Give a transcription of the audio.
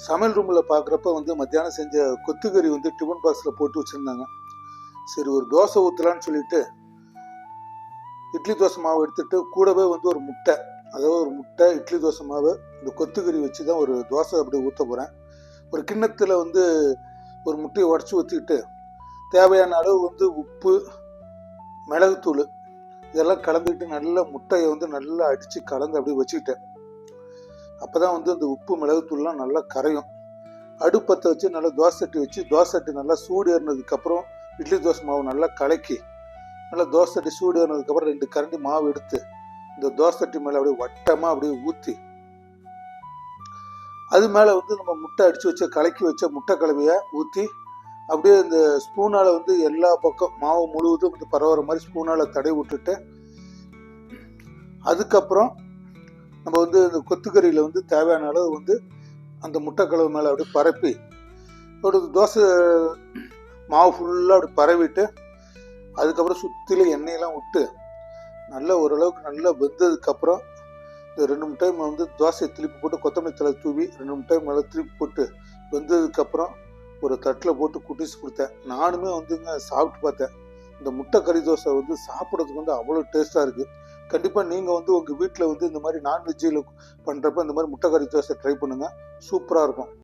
சமையல் ரூமில் பார்க்குறப்ப வந்து மத்தியானம் செஞ்ச கொத்துக்கறி வந்து டிஃபன் பாக்ஸில் போட்டு வச்சுருந்தாங்க. சரி ஒரு தோசை ஊற்றலான்னு சொல்லிட்டு இட்லி தோசை மாவு எடுத்துட்டு கூடவே வந்து ஒரு முட்டை, அதாவது ஒரு முட்டை, இட்லி தோசை மாவு, இந்த கொத்துக்கறி வச்சு தான் ஒரு தோசை அப்படி ஊற்ற போகிறேன். ஒரு கிண்ணத்தில் வந்து ஒரு முட்டையை உடச்சி ஊற்றிக்கிட்டு தேவையான அளவு வந்து உப்பு, மிளகுத்தூள் இதெல்லாம் கலந்துக்கிட்டு நல்லா முட்டையை வந்து நல்லா அடித்து கலந்து அப்படியே வச்சுக்கிட்டேன். அப்போ தான் வந்து அந்த உப்பு மிளகுத்தூள்லாம் நல்லா கரையும். அடுப்பத்தை வச்சு நல்லா தோசை சட்டி வச்சு தோசை சட்டி நல்லா சூடு ஏறினதுக்கப்புறம் இட்லி தோசை மாவு நல்லா கலக்கி நல்லா தோசை சட்டி சூடு ஏறினதுக்கப்புறம் 2 கரண்டி மாவு எடுத்து இந்த தோசை சட்டி மேலே அப்படியே வட்டமாக அப்படியே ஊற்றி அது மேலே வந்து நம்ம முட்டை அடித்து வச்ச கலக்கி வச்ச முட்டை கலவையை ஊற்றி அப்படியே இந்த ஸ்பூனால் வந்து எல்லா பக்கம் மாவு முழுவதும் வந்து பரவுற மாதிரி ஸ்பூனால் தடவி விட்டுட்டு அதுக்கப்புறம் நம்ம வந்து இந்த கொத்துக்கறியில் வந்து தேவையான அளவு வந்து அந்த முட்டை கலவை மேலே அப்படியே பரப்பி ஒரு தோசை மாவு ஃபுல்லாக அப்படி பரவிட்டு அதுக்கப்புறம் சுற்றிலும் எண்ணெயெல்லாம் விட்டு நல்லா ஓரளவுக்கு நல்லா வெந்ததுக்கப்புறம் இந்த 2 முட்டை வந்து தோசையை திருப்பி போட்டு கொத்தமல்லி தழை தூவி 2 முட்டை மேலே திருப்பி போட்டு வெந்ததுக்கப்புறம் ஒரு தட்டில் போட்டு குட்டிஸ் கொடுத்தேன். நானுமே வந்துங்க சாப்பிட்டு பார்த்தேன். இந்த முட்டை கறி தோசை வந்து சாப்பிட்றதுக்கு வந்து அவ்வளோ டேஸ்ட்டாக இருக்குது. கண்டிப்பாக நீங்கள் வந்து உங்கள் வீட்டில் வந்து இந்த மாதிரி நான்வெஜ்ஜில் பண்ணுறப்ப இந்த மாதிரி முட்டை கறி தோசை ட்ரை பண்ணுங்கள், சூப்பராக இருக்கும்.